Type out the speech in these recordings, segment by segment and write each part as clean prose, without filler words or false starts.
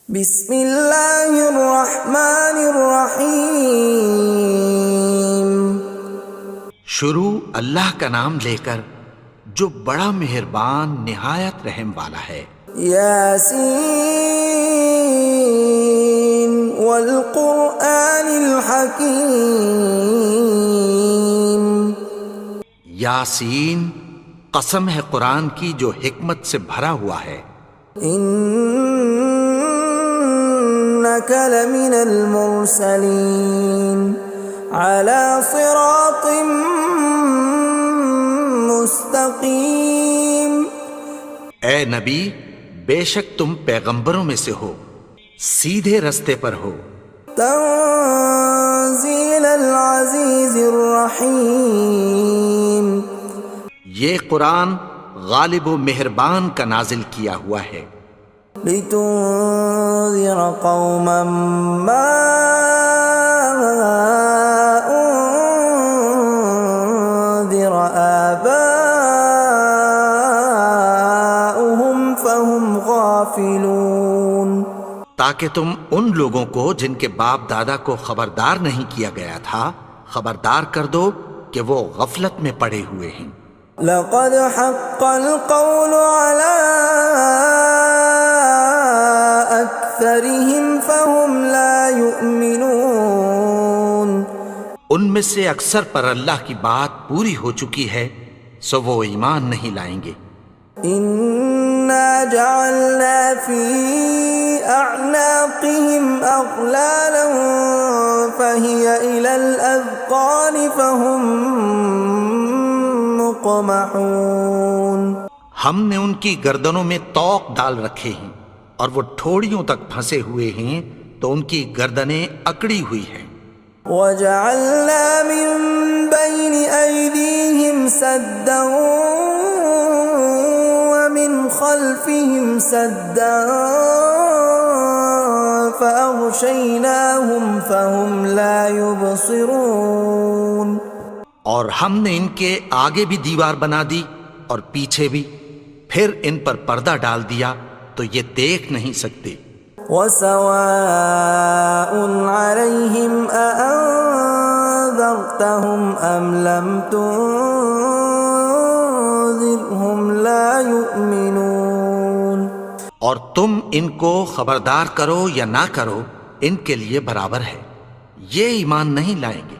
بسم اللہ الرحمن الرحیم۔ شروع اللہ کا نام لے کر جو بڑا مہربان نہایت رحم والا ہے۔ یاسین والقرآن الحکیم۔ یاسین، قسم ہے قرآن کی جو حکمت سے بھرا ہوا ہے۔ انک لمن المرسلین علی صراط مستقیم۔ اے نبی، بے شک تم پیغمبروں میں سے ہو، سیدھے رستے پر ہو۔ تنزیل العزیز الرحیم۔ یہ قرآن غالب و مہربان کا نازل کیا ہوا ہے۔ لتنذر قوما ما انذر آباؤهم فهم غافلون۔ تاکہ تم ان لوگوں کو جن کے باپ دادا کو خبردار نہیں کیا گیا تھا خبردار کر دو کہ وہ غفلت میں پڑے ہوئے ہیں۔ لقد حق القول على أكثرهم فهم لا يؤمنون۔ ان میں سے اکثر پر اللہ کی بات پوری ہو چکی ہے سو وہ ایمان نہیں لائیں گے۔ إنا جعلنا في أعناقهم أغلالا فهي إلى الأذقان فهم مقمحون۔ ہم نے ان کی گردنوں میں طوق ڈال رکھے ہیں اور وہ ٹھوڑیوں تک پھنسے ہوئے ہیں تو ان کی گردنیں اکڑی ہوئی ہیں۔ وَجَعَلْنَا مِن بَيْنِ أَيْدِيهِمْ سَدًّا وَمِنْ خَلْفِهِمْ سَدًّا فَأَغْشَيْنَاهُمْ فَهُمْ لَا يُبْصِرُونَ۔ اور ہم نے ان کے آگے بھی دیوار بنا دی اور پیچھے بھی، پھر ان پر پردہ ڈال دیا تو یہ دیکھ نہیں سکتے۔ وَسَوَاءٌ عَلَيْهِمْ أَأَنذَرْتَهُمْ أَمْ لَمْ تُنذِرْهُمْ لَا يُؤْمِنُونَ۔ اور تم ان کو خبردار کرو یا نہ کرو ان کے لیے برابر ہے، یہ ایمان نہیں لائیں گے۔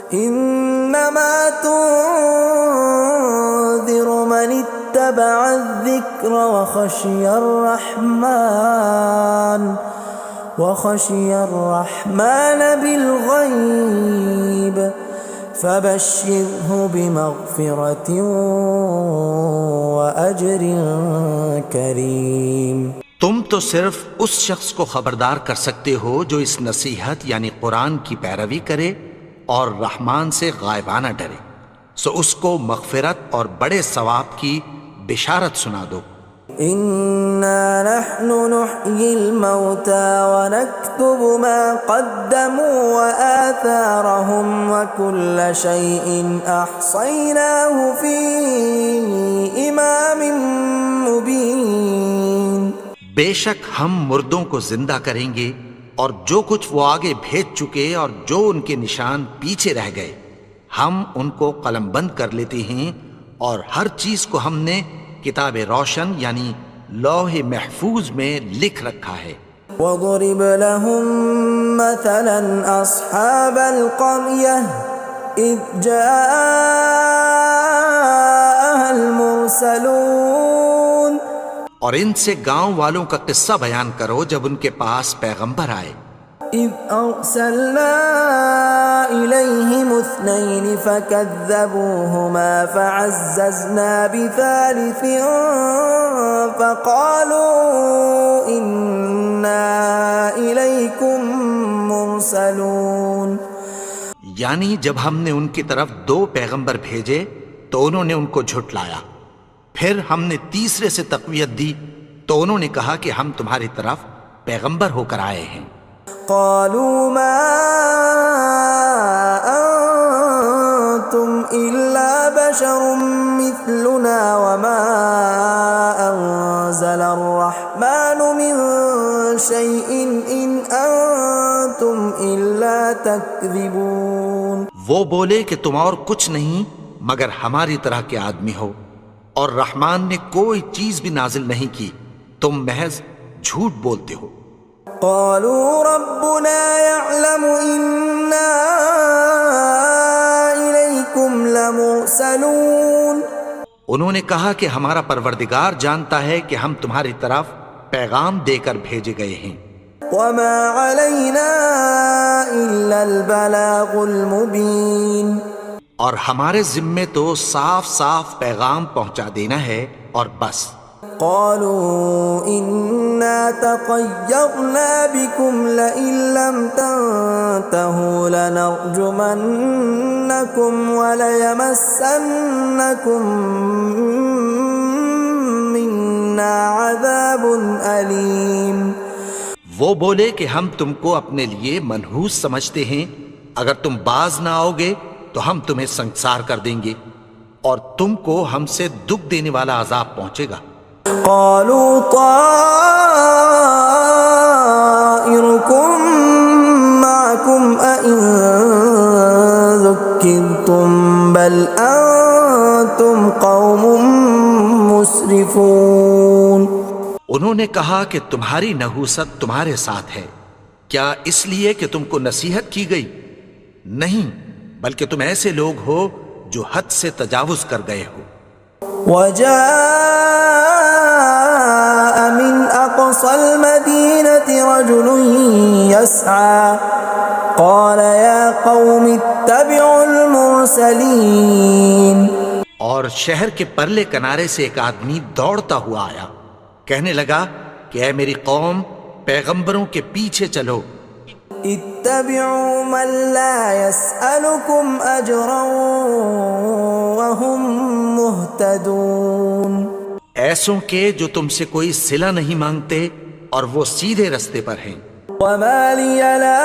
انما تنذر من اتبع الذکر وخشی الرحمن بالغیب فبشرہ بمغفرۃ واجر کریم۔ تم تو صرف اس شخص کو خبردار کر سکتے ہو جو اس نصیحت یعنی قرآن کی پیروی کرے اور رحمان سے غائبانہ ڈرے، سو اس کو مغفرت اور بڑے ثواب کی بشارت سنا دو۔ اِنَّا نَحْنُ نُحْيِي الْمَوْتَى وَنَكْتُبُ مَا قَدَّمُوا وَآثَارَهُمْ وَكُلَّ شَيْءٍ أَحْصَيْنَاهُ فِي إِمَامٍ مُبِينٍ۔ بے شک ہم مردوں کو زندہ کریں گے اور جو کچھ وہ آگے بھیج چکے اور جو ان کے نشان پیچھے رہ گئے ہم ان کو قلم بند کر لیتے ہیں، اور ہر چیز کو ہم نے کتاب روشن یعنی لوح محفوظ میں لکھ رکھا ہے۔ وَضُرِبْ لَهُم مَّثَلًا أَصْحَابَ الْقَرْيَةِ إِذْ جَاءَهَا الْمُرْسَلُونَ۔ اور ان سے گاؤں والوں کا قصہ بیان کرو جب ان کے پاس پیغمبر آئے۔ إِذْ أَرْسَلْنَا إِلَيْهِمُ اثْنَيْنِ فَكَذَّبُوهُمَا فَعَزَّزْنَا بِثَالِثٍ فَقَالُوا إِنَّا إِلَيْكُمْ مُرْسَلُونَ۔ یعنی جب ہم نے ان کی طرف دو پیغمبر بھیجے تو انہوں نے ان کو جھٹلایا، پھر ہم نے تیسرے سے تقویت دی تو انہوں نے کہا کہ ہم تمہاری طرف پیغمبر ہو کر آئے ہیں۔ قالوا ما انتم الا بشر مثلنا وما انزل الرحمن من شيء إن أنتم إلا تكذبون. وہ بولے کہ تم اور کچھ نہیں مگر ہماری طرح کے آدمی ہو، اور رحمان نے کوئی چیز بھی نازل نہیں کی، تم محض جھوٹ بولتے ہو. قالوا ربنا يعلم إنا إليكم لمرسلون. انہوں نے کہا کہ ہمارا پروردگار جانتا ہے کہ ہم تمہاری طرف پیغام دے کر بھیجے گئے ہیں. وما علينا إلا البلاغ المبين. اور ہمارے ذمے تو صاف صاف پیغام پہنچا دینا ہے اور بس. قالوا إنا تطيرنا بكم لئن لم تنتهوا لنرجمنكم وليمسنكم منا عذاب أليم. وہ بولے کہ ہم تم کو اپنے لیے منحوس سمجھتے ہیں، اگر تم باز نہ آؤ گے تو ہم تمہیں سنسار کر دیں گے اور تم کو ہم سے دکھ دینے والا عذاب پہنچے گا. قالوا طائركم معكم أئن ذكرتم بل أنتم قوم مسرفون. انہوں نے کہا کہ تمہاری نحوست تمہارے ساتھ ہے، کیا اس لیے کہ تم کو نصیحت کی گئی؟ نہیں، بلکہ تم ایسے لوگ ہو جو حد سے تجاوز کر گئے ہو. وجاء من أقصى المدينة رجل يسعى قال يا قوم اتبعوا المرسلين. اور شہر کے پرلے کنارے سے ایک آدمی دوڑتا ہوا آیا، کہنے لگا کہ اے میری قوم، پیغمبروں کے پیچھے چلو. اتبعوا من لا يسألكم أجرا وهم مهتدون. ایسوں کے جو تم سے کوئی صلہ نہیں مانگتے اور وہ سیدھے رستے پر ہیں. وما لي لا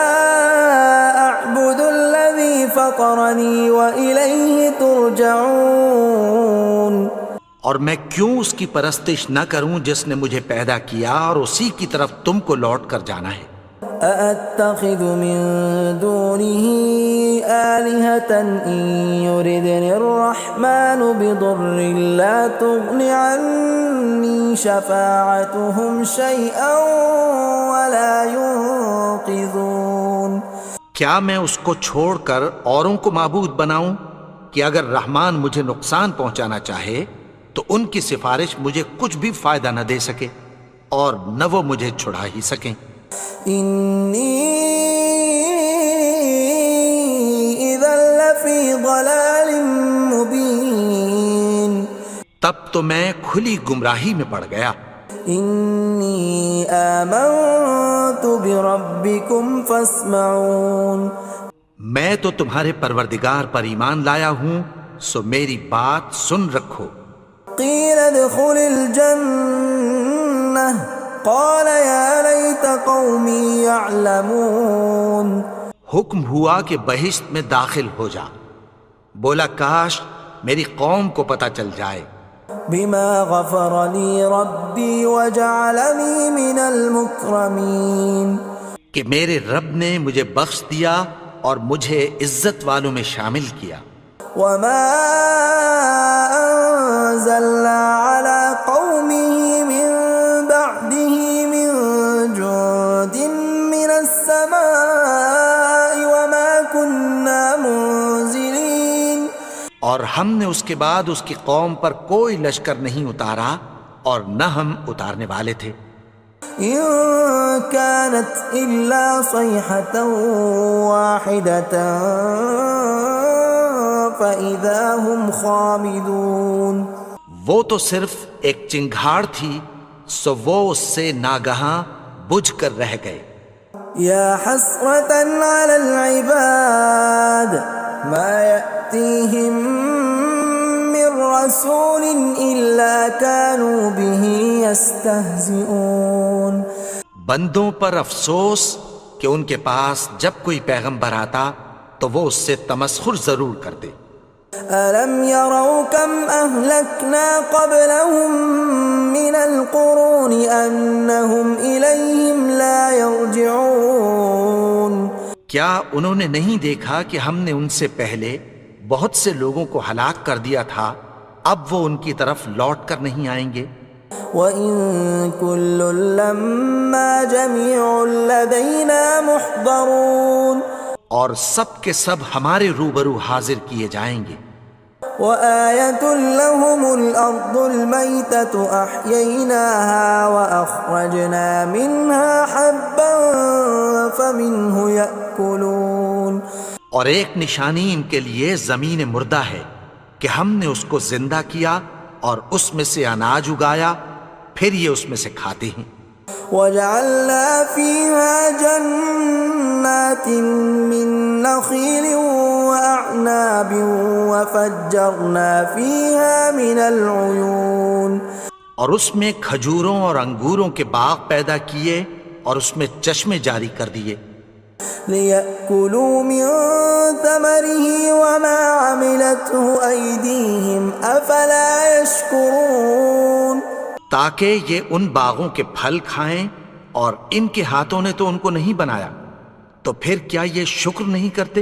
أعبد الذي فطرني وإليه ترجعون. اور میں کیوں اس کی پرستش نہ کروں جس نے مجھے پیدا کیا اور اسی کی طرف تم کو لوٹ کر جانا ہے. أأتخذ من دونه آلهة إن يردني الرحمن بضر لا تغن عني شفاعتهم شيئا ولا ينقذون. کیا میں اس کو چھوڑ کر اوروں کو معبود بناؤں کہ اگر رحمان مجھے نقصان پہنچانا چاہے تو ان کی سفارش مجھے کچھ بھی فائدہ نہ دے سکے اور نہ وہ مجھے چھڑا ہی سکیں. إني إذا لفي ضلال مبين. تب تو میں کھلی گمراہی میں پڑ گیا. إني آمنت بربكم فاسمعون. میں تو تمہارے پروردگار پر ایمان لایا ہوں، سو میری بات سن رکھو. قيل ادخل الجنة قال يا ليت قومي يعلمون. حکم ہوا کہ بہشت میں داخل ہو جا. بولا کاش میری قوم کو پتہ چل جائے. بما غفر لي ربي وجعلني من المكرمين. کہ میرے رب نے مجھے بخش دیا اور مجھے عزت والوں میں شامل کیا. وما أنزلنا على قومه من بعده من جند من السماء وما كنا منزلين. اور ہم نے اس کے بعد اس کی قوم پر کوئی لشکر نہیں اتارا اور نہ ہم اتارنے والے تھے. إن كانت إلا صيحة واحدة فإذا هم خامدون. وہ تو صرف ایک چنگھاڑ تھی، سو وہ اس سے ناگہاں بجھ کر رہ گئے. يا حسرة على العباد ما يأتيهم من رسول إلا كانوا به يستهزئون. بندوں پر افسوس کہ ان کے پاس جب کوئی پیغمبر آتا تو وہ اس سے تمسخر ضرور کرتے. ألم يروا كم أهلكنا قبلهم من القرون أنهم إليهم لا يرجعون کیا انہوں نے نہیں دیکھا کہ ہم نے ان سے پہلے بہت سے لوگوں کو ہلاک کر دیا تھا، اب وہ ان کی طرف لوٹ کر نہیں آئیں گے؟ وَإِن كُلٌّ لَّمَّا جَمِيعٌ لَّدَيْنَا مُحْضَرُونَ اور سب کے سب ہمارے روبرو حاضر کیے جائیں گے۔ وَآيَةٌ لَّهُمُ الْأَرْضُ الْمَيْتَةُ أَحْيَيْنَاهَا وَأَخْرَجْنَا مِنْهَا حَبًّا فَمِنْهُ يَأْكُلُونَ اور ایک نشانی ان کے لیے زمین مردہ ہے کہ ہم نے اس کو زندہ کیا اور اس میں سے اناج اگایا، پھر یہ اس میں سے کھاتے ہیں۔ وَجَعَلْنَا فِيهَا جَنَّاتٍ مِّن نَّخِيلٍ وَأَعْنَابٍ وَفَجَّرْنَا فِيهَا مِنَ الْعُيُونِ اور اس میں کھجوروں اور انگوروں کے باغ پیدا کیے اور اس میں چشمے جاری کر دیے، لِيَأْكُلُوا مِن ثَمَرِهِ وَمَا عَمِلَتْهُ أَيْدِيهِمْ أَفَلَا يَشْكُرُونَ تاکہ یہ ان باغوں کے پھل کھائیں، اور ان کے ہاتھوں نے تو ان کو نہیں بنایا، تو پھر کیا یہ شکر نہیں کرتے؟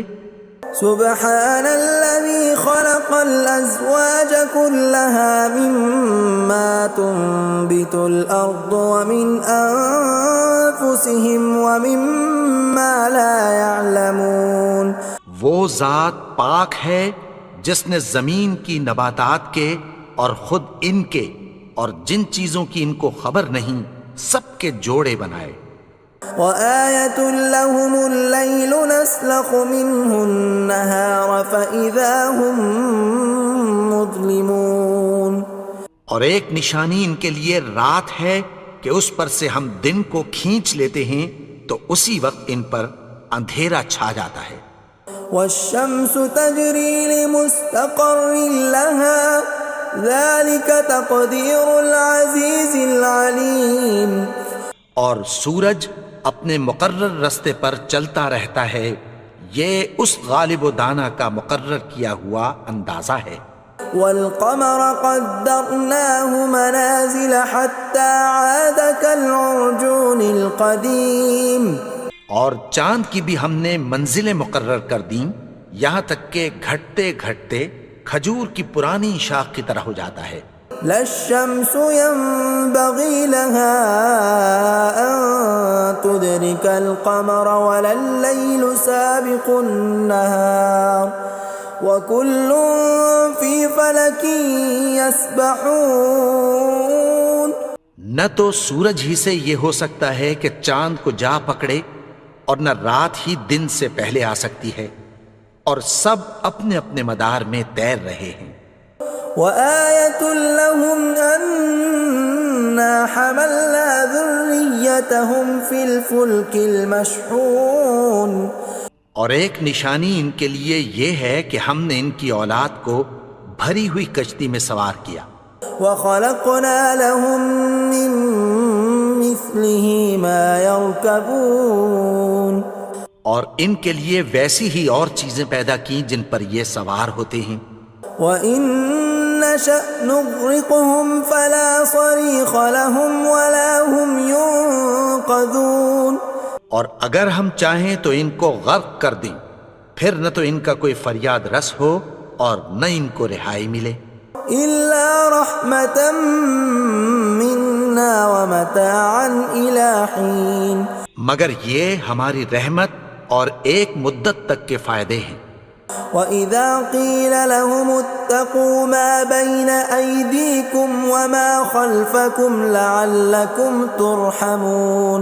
سبحان الذي خلق الأزواج كلها مما تنبت الأرض ومن أنفسهم ومما لا يعلمون وہ ذات پاک ہے جس نے زمین کی نباتات کے اور خود ان کے اور جن چیزوں کی ان کو خبر نہیں سب کے جوڑے بنائے۔ وَآيَةٌ لَّهُمُ اللَّيْلُ نَسْلَخُ مِنْهُ النَّهَارَ فَإِذَا هُم مُظْلِمُونَ اور ایک نشانی ان کے لیے رات ہے کہ اس پر سے ہم دن کو کھینچ لیتے ہیں تو اسی وقت ان پر اندھیرا چھا جاتا ہے۔ وَالشَّمْسُ تَجْرِي لِمُسْتَقَرٍّ لَّهَا ذَلِكَ تَقْدِيرُ الْعَزِيزِ الْعَلِيمِ اور سورج اپنے مقرر رستے پر چلتا رہتا ہے، یہ اس غالب و دانا کا مقرر کیا ہوا اندازہ ہے۔ وَالْقَمَرَ قَدَّرْنَاهُ مَنَازِلَ حَتَّى عَادَ كَالْعُرْجُونِ الْقَدِيمِ اور چاند کی بھی ہم نے منزلیں مقرر کر دیں، یہاں تک کہ گھٹتے گھٹتے کھجور کی پرانی شاخ کی طرح ہو جاتا ہے۔ لا الشمس ينبغي لها أن تدرك القمر ولا الليل سابق النهار وكل في فلك يسبحون نہ تو سورج ہی سے یہ ہو سکتا ہے کہ چاند کو جا پکڑے، اور نہ رات ہی دن سے پہلے آ سکتی ہے، اور سب اپنے اپنے مدار میں تیر رہے ہیں۔ وَآيَةٌ لَّهُمْ أَنَّا حَمَلْنَا ذُرِّيَّتَهُمْ فِي الْفُلْكِ الْمَشْحُونِ اور ایک نشانی ان کے لیے یہ ہے کہ ہم نے ان کی اولاد کو بھری ہوئی کشتی میں سوار کیا۔ وَخَلَقْنَا لَهُم مِّن مِّثْلِهِ مَا يَرْكَبُونَ اور ان کے لیے ویسی ہی اور چیزیں پیدا کی جن پر یہ سوار ہوتے ہیں۔ وَإِن نَّشَأْ نُغْرِقْهُمْ فَلَا صَرِيخَ لَهُمْ وَلَا هُمْ يُنقَذُونَ اور اگر ہم چاہیں تو ان کو غرق کر دیں، پھر نہ تو ان کا کوئی فریاد رس ہو اور نہ ان کو رہائی ملے۔ إِلَّا رَحْمَةً مِّنَّا وَمَتَاعًا إِلَىٰ حِينٍ مگر یہ ہماری رحمت اور ایک مدت تک کے فائدے ہیں۔ وَإِذَا قِيلَ لَهُمُ اتَّقُوا مَا بَيْنَ أَيْدِيكُمْ وَمَا خَلْفَكُمْ لَعَلَّكُمْ تُرْحَمُونَ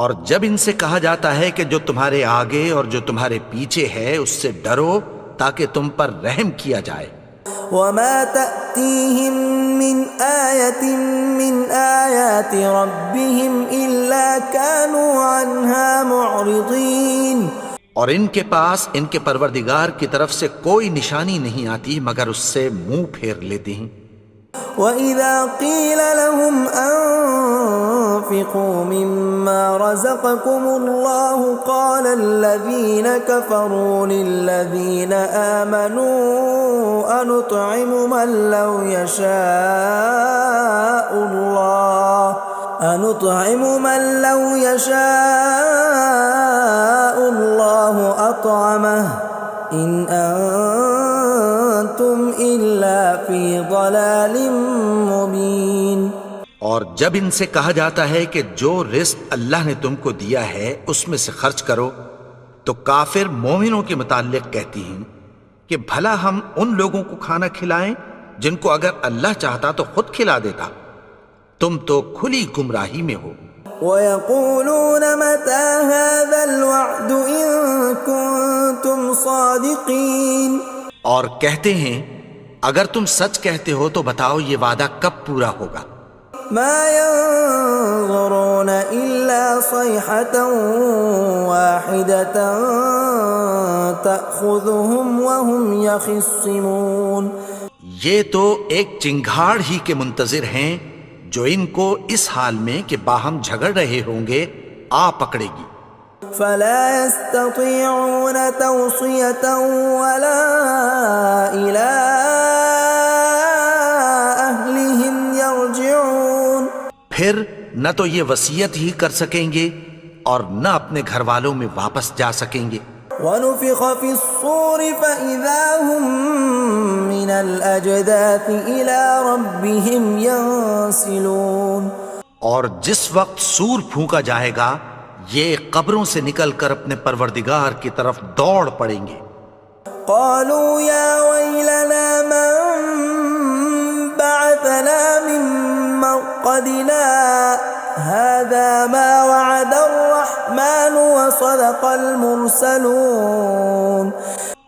اور جب ان سے کہا جاتا ہے کہ جو تمہارے آگے اور جو تمہارے پیچھے ہے اس سے ڈرو تاکہ تم پر رحم کیا جائے۔ وَمَا تَأْتِيهِم مِّنْ آيَةٍ مِّنْ آيَاتِ رَبِّهِمْ إِلَّا كَانُوا عَنْهَا مُعْرِضِينَ اور ان کے پاس ان کے پروردگار کی طرف سے کوئی نشانی نہیں آتی مگر اس سے منہ پھیر لیتے ہیں۔ وَإِذَا قِيلَ لَهُمْ وأنفقوا مما رزقكم الله قال الذين كفروا للذين آمنوا أنطعم من لو يشاء الله أطعمه إن أنتم إلا في ضلال مبين۔ اور جب ان سے کہا جاتا ہے کہ جو رزق اللہ نے تم کو دیا ہے اس میں سے خرچ کرو، تو کافر مومنوں کے متعلق کہتی ہیں کہ بھلا ہم ان لوگوں کو کھانا کھلائیں جن کو اگر اللہ چاہتا تو خود کھلا دیتا، تم تو کھلی گمراہی میں ہو۔ وَيَقُولُونَ مَتَى هَذَا الْوَعْدُ إِن كُنتُمْ صَادِقِينَ، اور کہتے ہیں اگر تم سچ کہتے ہو تو بتاؤ یہ وعدہ کب پورا ہوگا۔ مَا يَنظُرُونَ إِلَّا صَيْحَةً وَاحِدَةً تَأْخُذُهُمْ وَهُمْ يَخِصِّمُونَ، یہ تو ایک چنگھاڑ ہی کے منتظر ہیں جو ان کو اس حال میں کہ باہم جھگڑ رہے ہوں گے آ پکڑے گی۔ فَلَا يَسْتَطِيعُونَ تَوْصِيَةً وَلَا إِلَىٰ أَهْلِهِمْ يَرْجِعُونَ، پھر نہ تو یہ وصیت ہی کر سکیں گے اور نہ اپنے گھر والوں میں واپس جا سکیں گے۔ وَنُفِخَ فِي الصُّورِ فَإِذَا هُم مِّنَ الْأَجْدَاثِ إِلَىٰ رَبِّهِمْ يَنسِلُونَ، اور جس وقت سور پھونکا جائے گا یہ قبروں سے نکل کر اپنے پروردگار کی طرف دوڑ پڑیں گے۔ قَالُوا يَا وَيْلَنَا مَن بَعَثَنَا مِن مَّرْقَدِنَا هَٰذَا مَا وَعَدَ الرَّحْمَٰنُ وَصَدَقَ الْمُرْسَلُونَ،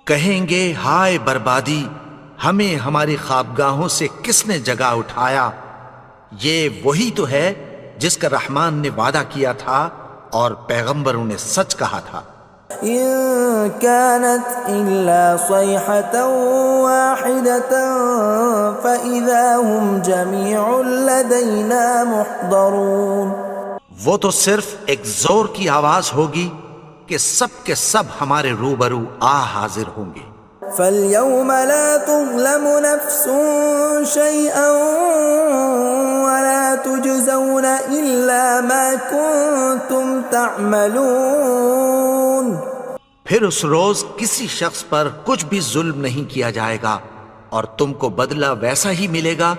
کہیں گے ہائے بربادی، ہمیں ہماری خوابگاہوں سے کس نے جگا اٹھایا، یہ وہی تو ہے جس کا رحمان نے وعدہ کیا تھا اور پیغمبروں نے سچ کہا تھا۔ إِن كَانَتْ إِلَّا صَيْحَةً وَاحِدَةً فَإِذَا هُمْ جَمِيعٌ لَدَيْنَا مُحْضَرُونَ، وہ تو صرف ایک زور کی آواز ہوگی کہ سب کے سب ہمارے روبرو آ حاضر ہوں گے۔ فَالْيَوْمَ لَا تُظْلَمُ نَفْسٌ شَيْئًا وَلَا تُجْزَوْنَ إِلَّا مَا كُنتُمْ تَعْمَلُونَ، پھر اس روز کسی شخص پر کچھ بھی ظلم نہیں کیا جائے گا اور تم کو بدلہ ویسا ہی ملے گا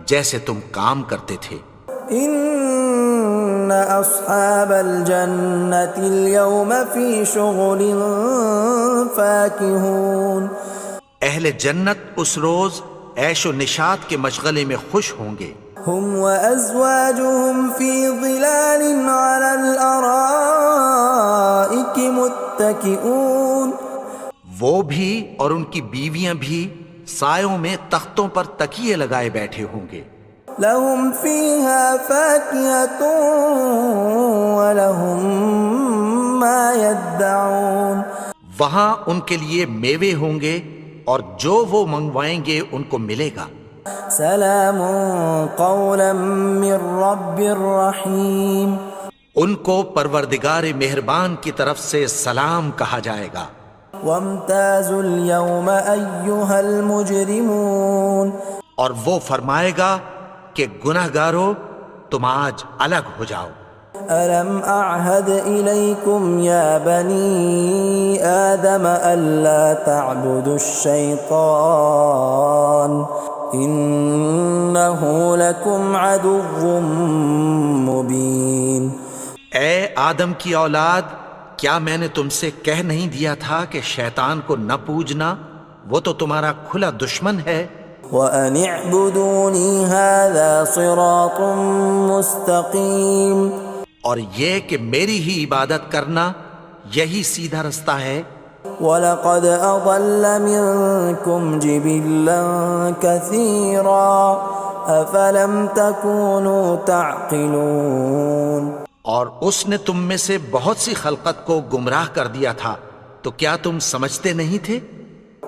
جیسے تم کام کرتے تھے۔ إِنَّ أَصْحَابَ الْجَنَّةِ الْيَوْمَ فِي شُغُلٍ فَاكِهُونَ، اہل جنت اس روز عیش و نشاط کے مشغلے میں خوش ہوں گے۔ هُمْ وَأَزْوَاجُهُمْ فِي ظِلَالٍ عَلَى الْأَرَائِكِ مُتَّكِئُونَ، وہ بھی اور ان کی بیویاں بھی سایوں میں تختوں پر تکیے لگائے بیٹھے ہوں گے۔ لَهُمْ فِيهَا فَاكِهَةٌ وَلَهُمْ مَا يَدَّعُونَ، وہاں ان کے لیے میوے ہوں گے اور جو وہ منگوائیں گے ان کو ملے گا۔ سلام قولا من رب رحیم، ان کو پروردگار مہربان کی طرف سے سلام کہا جائے گا۔ وامتازوا اليوم ایھا المجرمون، اور وہ فرمائے گا کہ گنہگارو تم آج الگ ہو جاؤ۔ ألم أعهد إليكم يا بني آدم ألا تعبدوا الشيطان إنه لكم عدو مبين۔ اے آدم کی اولاد، کیا میں نے تم سے کہہ نہیں دیا تھا کہ شیطان کو نہ پوجنا، وہ تو تمہارا کھلا دشمن ہے۔ وَأَنِ اعْبُدُونِي هَذَا صِرَاطٌ مُسْتَقِيمٌ، اور یہ کہ میری ہی عبادت کرنا یہی سیدھا رستہ ہے۔ وَلَقَدْ أَضَلَّ مِنْكُمْ جِبِلًّا كَثِيرًا أَفَلَمْ تَكُونُوا تَعْقِلُونَ، اور اس نے تم میں سے بہت سی خلقت کو گمراہ کر دیا تھا، تو کیا تم سمجھتے نہیں تھے؟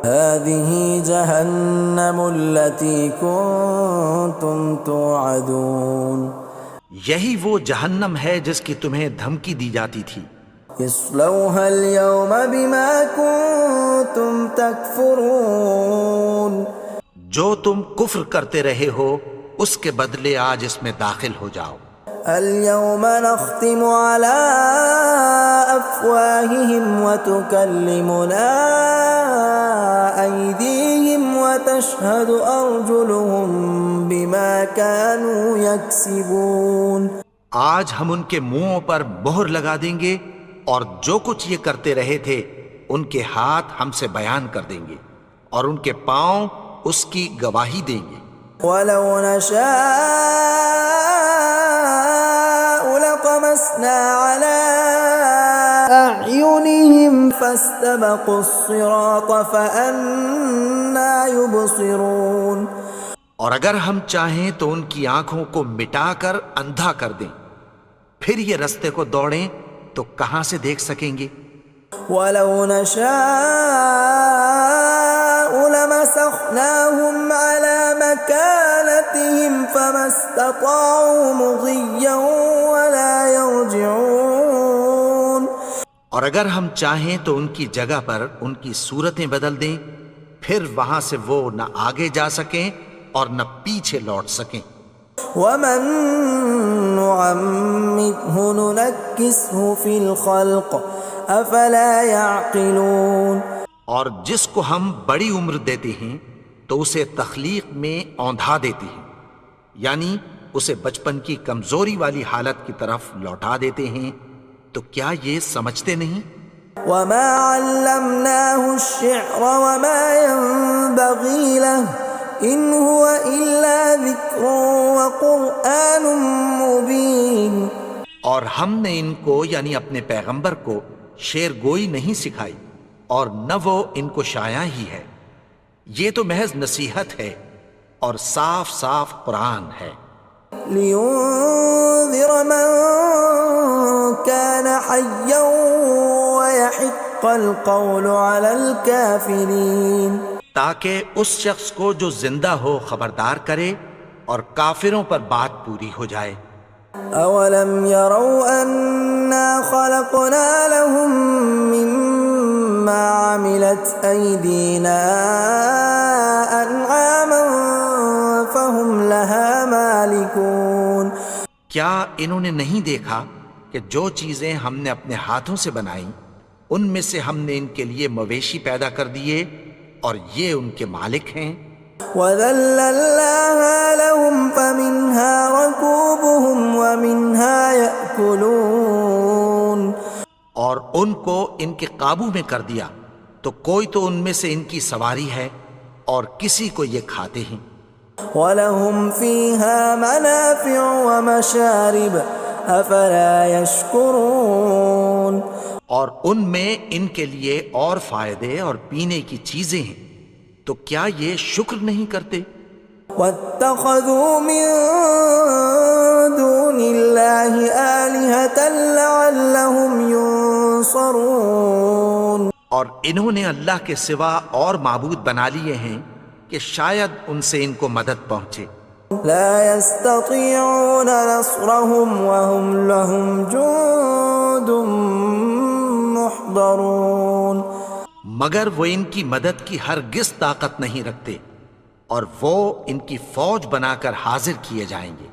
هَذِهِ جَهَنَّمُ الَّتِي كُنْتُمْ تُوعَدُونَ، یہی وہ جہنم ہے جس کی تمہیں دھمکی دی جاتی تھی. اصلوها اليوم بما كنتم تكفرون. جو تم کفر کرتے رہے ہو اس کے بدلے آج اس میں داخل ہو جاؤ. اليوم نختم على أفواههم وتكلمنا أيديهم وتشهد أرجلهم بما كانوا يكسبون. آج ہم ان کے منہوں پر مہر لگا دیں گے اور جو کچھ یہ کرتے رہے تھے ان کے ہاتھ ہم سے بیان کر دیں گے اور ان کے پاؤں اس کی گواہی دیں گے. ولو نشاء لطمسنا على أعينهم فاستبقوا الصراط فأنى يبصرون. اور اگر ہم چاہیں تو ان کی آنکھوں کو مٹا کر اندھا کر دیں، پھر یہ رستے کو دوڑیں تو کہاں سے دیکھ سکیں گے. ولو نشاء لمسخناهم على مكانتهم فما استطاعوا مضيا ولا يرجعون. اور اگر ہم چاہیں تو ان کی جگہ پر ان کی صورتیں بدل دیں، پھر وہاں سے وہ نہ آگے جا سکیں اور نہ پیچھے لوٹ سکیں. ومن نعمره ننكسه في الخلق افلا يعقلون. اور جس کو ہم بڑی عمر دیتے ہیں تو اسے تخلیق میں اوندھا دیتے ہیں، یعنی اسے بچپن کی کمزوری والی حالت کی طرف لوٹا دیتے ہیں. تو کیا یہ سمجھتے نہیں؟ وما علمناه الشعر وما ينبغي له ان هو الا ذکر وقرآن مبین. اور ہم نے ان کو یعنی اپنے پیغمبر کو شعر گوئی نہیں سکھائی اور نہ وہ ان کو شایع ہی ہے، یہ تو محض نصیحت ہے اور صاف صاف قرآن ہے. لينذر من كان حيا ويحق القول على الكافرين. تاکہ اس شخص کو جو زندہ ہو خبردار کرے اور کافروں پر بات پوری ہو جائے. اولم يروا انا خلقنا لهم مما عملت ايدينا انعاما فهم لها مالكون. کیا انہوں نے نہیں دیکھا کہ جو چیزیں ہم نے اپنے ہاتھوں سے بنائیں ان میں سے ہم نے ان کے لیے مویشی پیدا کر دیے اور یہ ان کے مالک ہیں. وَذَلَّلْنَاهَا لَهُمْ فَمِنْهَا رَكُوبُهُمْ وَمِنْهَا يَأْكُلُونَ. اور ان کو ان کے قابو میں کر دیا تو کوئی تو ان میں سے ان کی سواری ہے اور کسی کو یہ کھاتے ہیں. وَلَهُمْ فِيهَا مَنَافِعُ وَمَشَارِبُ أَفَلَا يَشْكُرُونَ. اور ان میں ان کے لیے اور فائدے اور پینے کی چیزیں ہیں، تو کیا یہ شکر نہیں کرتے؟ وَاتَّخَذُوا مِن دُونِ اللَّهِ آلِهَةً لَعَلَّهُمْ يُنصَرُونَ. اور انہوں نے اللہ کے سوا اور معبود بنا لیے ہیں کہ شاید ان سے ان کو مدد پہنچے. لا يستطيعون نصرهم وهم لهم جند محضرون. مگر وہ ان کی مدد کی ہرگز طاقت نہیں رکھتے اور وہ ان کی فوج بنا کر حاضر کیے جائیں گے.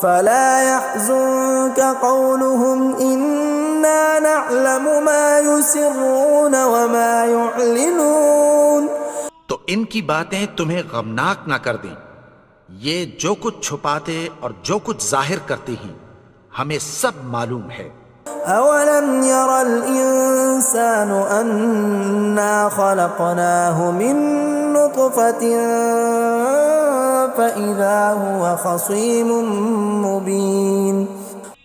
فلا يحزنك قولهم إنا نعلم ما يسرون وما يعلنون. تو ان کی باتیں تمہیں غمناک نہ کر دیں، یہ جو کچھ چھپاتے اور جو کچھ ظاہر کرتے ہیں ہمیں سب معلوم ہے. أولم ير الإنسان أنا خلقناه من نطفة فإذا هو خصيم مبين.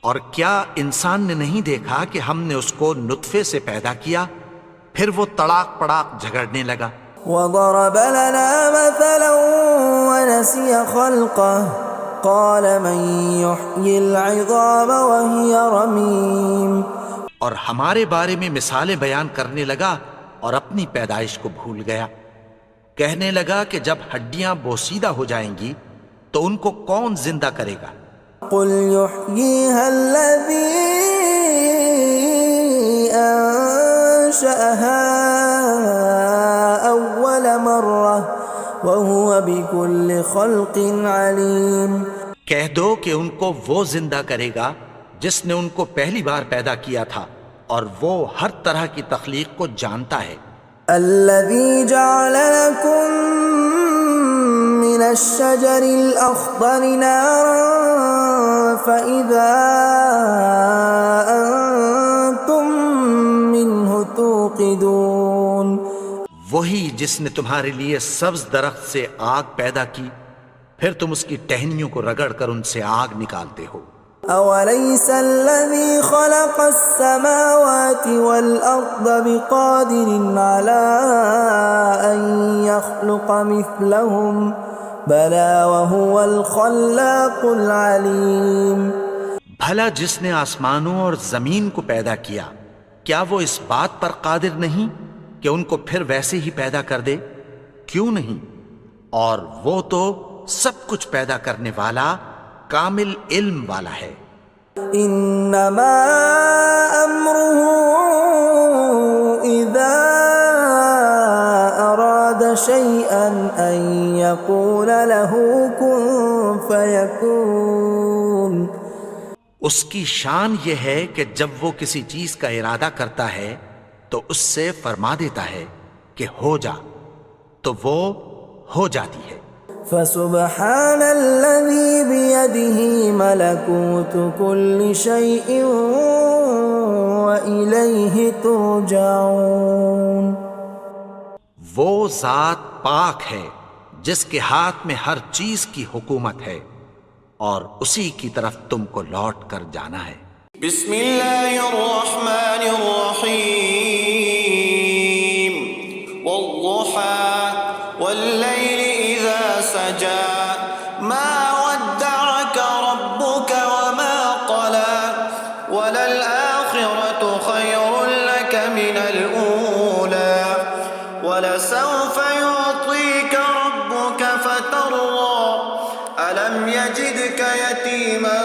اور کیا انسان نے نہیں دیکھا کہ ہم نے اس کو نطفے سے پیدا کیا پھر وہ تڑاک پڑاک جھگڑنے لگا. وضرب لنا مثلا ونسي خلقه قال من يحيي العظام وهي رميم. اور ہمارے بارے میں مثالیں بیان کرنے لگا اور اپنی پیدائش کو بھول گیا. کہنے لگا کہ جب ہڈیاں بوسیدہ ہو جائیں گی تو ان کو کون زندہ کرے گا قل يحييها الذي أنشأها أول مرة وهو بكل خلق عليم. کہہ دو کہ ان کو وہ زندہ کرے گا جس نے ان کو پہلی بار پیدا کیا تھا اور وہ ہر طرح کی تخلیق کو جانتا ہے. الذي جعل لكم من الشجر الأخضر نارا فإذا أنتم منه توقدون. وہی جس نے تمہارے لیے سبز درخت سے آگ پیدا کی پھر تم اس کی ٹہنیوں کو رگڑ کر ان سے آگ نکالتے ہو. أوليس الذي خلق السماوات والأرض بقادر على أن يخلق مثلهم بلى وهو الخلاق العليم. بھلا جس نے آسمانوں اور زمین کو پیدا کیا کیا وہ اس بات پر قادر نہیں کہ ان کو پھر ویسے ہی پیدا کر دے؟ کیوں نہیں؟ اور وہ تو سب کچھ پیدا کرنے والا کامل علم والا ہے. انما امره اذا اراد شيئا ان يقول له كن فيكون. اس کی شان یہ ہے کہ جب وہ کسی چیز کا ارادہ کرتا ہے تو اس سے فرما دیتا ہے کہ ہو جا تو وہ ہو جاتی ہے. فسبحان الذي بيده ملكوت كل شيء وإليه ترجعون. وہ ذات پاک ہے جس کے ہاتھ میں ہر چیز کی حکومت ہے اور اسی کی طرف تم کو لوٹ کر جانا ہے. بسم اللہ الرحمن الرحیم. والضحى واللیل اذا سجى ما ودعك ربك وما قلى وللآخرة خير لك من الأولى ولسوف يعطيك ربك فترضى ألم يجدك يتيما